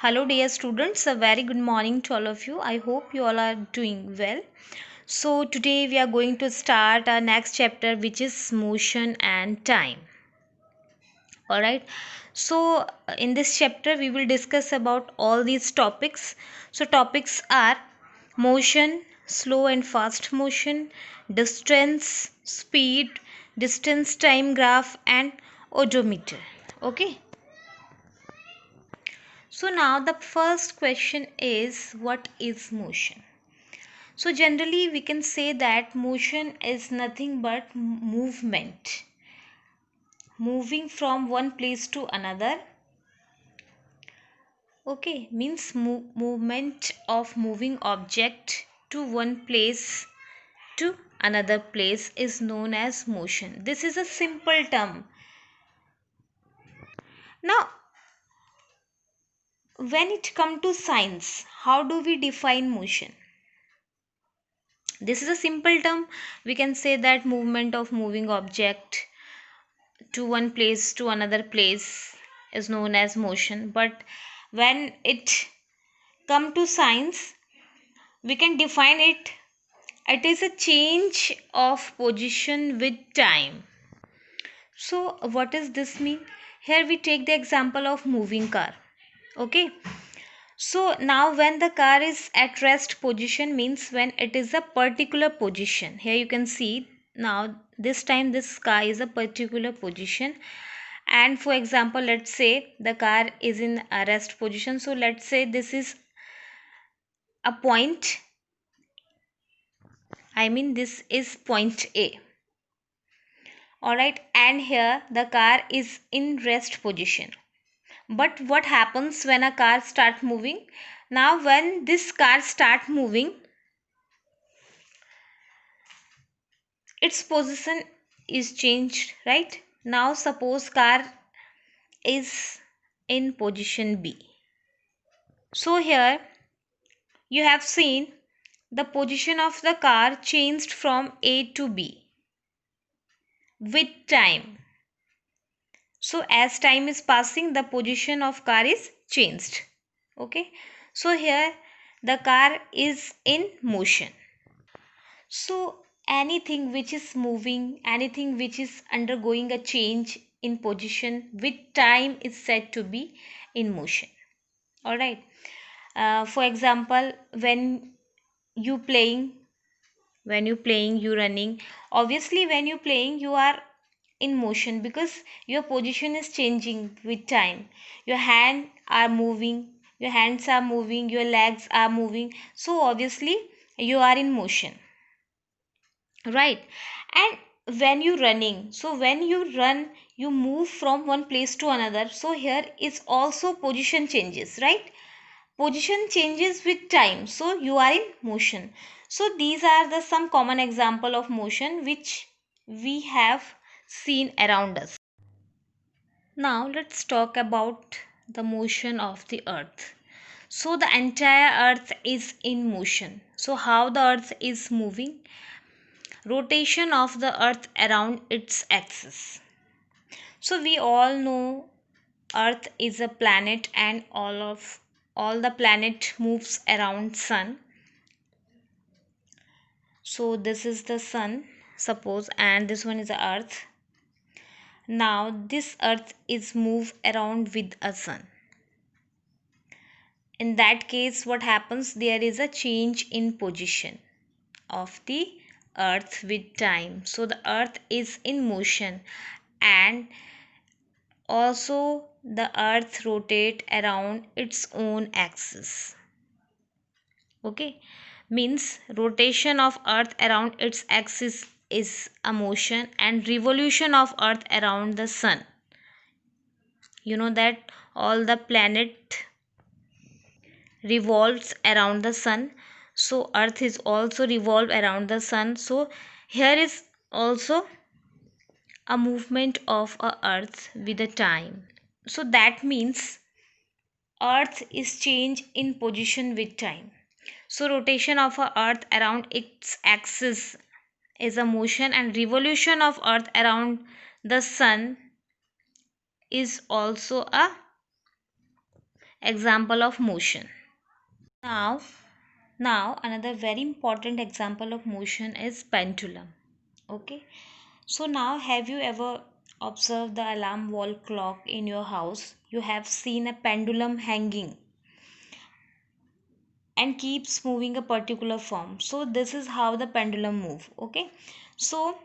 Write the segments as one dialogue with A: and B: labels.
A: Hello, dear students. A very good morning to all of you. I hope you all are doing well. So, today we are going to start our next chapter, which is motion and time. All right. So, in this chapter, we will discuss about all these topics. So, topics are motion, slow and fast motion, distance, speed, distance time graph, and odometer. Okay. So now the first question is, what is motion? So generally we can say that motion is nothing but movement. Moving from one place to another. Okay, means movement of moving object to one place to another place is known as motion. This is a simple term. Now when it comes to science, how do we define motion? This is a simple term. We can say that movement of moving object to one place to another place is known as motion. But when it come to science, we can define it. It is a change of position with time. So what does this mean? Here we take the example of moving car. Okay. So now when the car is at rest position means when it is a particular position. Here you can see now this time this car is a particular position, and for example let's say the car is in a rest position. So let's say this is a point. This is point A. Alright, and here the car is in rest position. But what happens when a car start moving? Now when this car start moving, its position is changed, right? Now suppose car is in position B. So here you have seen the position of the car changed from A to B with time. So as time is passing, the position of car is changed. Okay. So here the car is in motion. So anything which is moving, anything which is undergoing a change in position with time is said to be in motion. All right. For example, you playing, you running. Obviously, when you playing, you are in motion because your position is changing with time. Your hand are moving, your hands are moving, your legs are moving. So obviously, you are in motion, right? And when you running, so when you run, you move from one place to another. So here is also position changes, right? Position changes with time, so you are in motion. So these are the some common example of motion which we have seen around us. Now let's talk about the motion of the earth. So the entire earth is in motion. So how the earth is moving? Rotation of the earth around its axis. So we all know earth is a planet, and all the planet moves around sun. So this is the sun, suppose, and this one is the earth. Now this earth is move around with a sun. In that case what happens? There is a change in position of the earth with time. So the earth is in motion, and also the earth rotate around its own axis. Okay, means rotation of earth around its axis is a motion, and revolution of earth around the sun. You know that all the planet revolves around the sun, so earth is also revolve around the sun. So here is also a movement of a earth with a time. So that means earth is change in position with time. So rotation of a earth around its axis is a motion, and revolution of earth around the sun is also a example of motion. Now, now another very important example of motion is pendulum. Okay. So now, have you ever observed the alarm wall clock in your house? You have seen a pendulum hanging and keeps moving a particular form. So this is how the pendulum move. Okay. So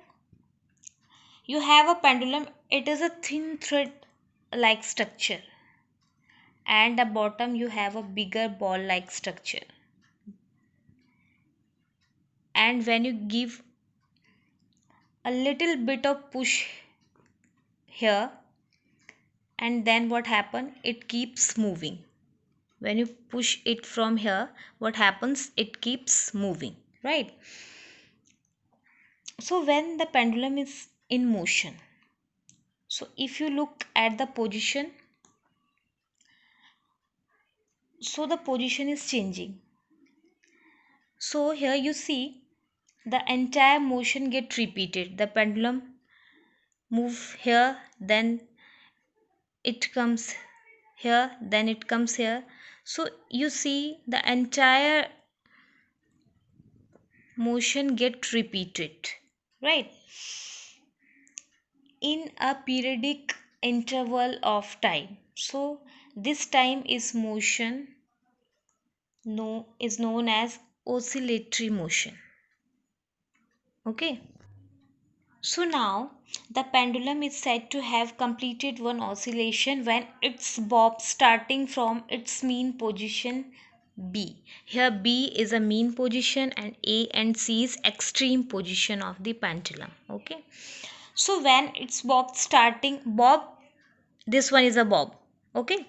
A: you have a pendulum. It is a thin thread like structure, and at bottom you have a bigger ball like structure. And when you give a little bit of push here, and then what happen, it keeps moving. When you push it from here, what happens, it keeps moving, right? So when the pendulum is in motion, so if you look at the position, so the position is changing. So here you see the entire motion get repeated. The pendulum move here, then it comes here, then it comes here. So you see the entire motion get repeated, right, in a periodic interval of time. So this time is motion, no, is known as oscillatory motion. Okay. So now the pendulum is said to have completed one oscillation when its bob starting from its mean position B. Here B is a mean position and A and C is extreme position of the pendulum. Okay. So when its bob starting, bob, this one is a bob. Okay.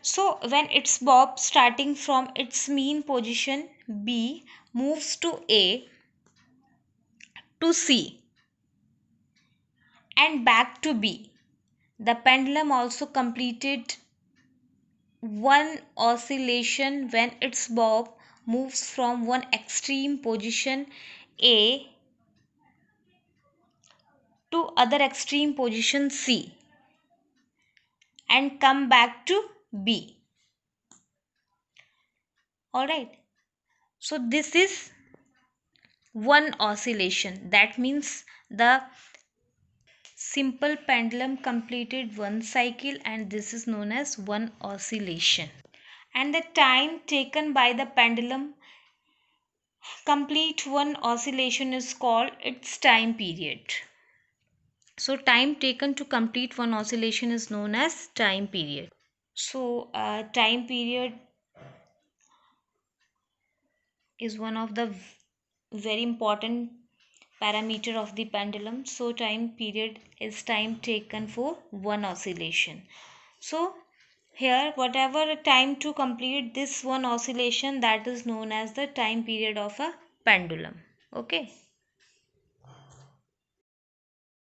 A: So when its bob starting from its mean position B moves to A to C and back to B, the pendulum also completed one oscillation when its bob moves from one extreme position A to other extreme position C and come back to B. Alright. So this is one oscillation. That means the simple pendulum completed one cycle, and this is known as one oscillation. And the time taken by the pendulum complete one oscillation is called its time period. So time taken to complete one oscillation is known as time period. So time period is one of the very important parameter of the pendulum. So time period is time taken for one oscillation. So here whatever time to complete this one oscillation, that is known as the time period of a pendulum. Okay.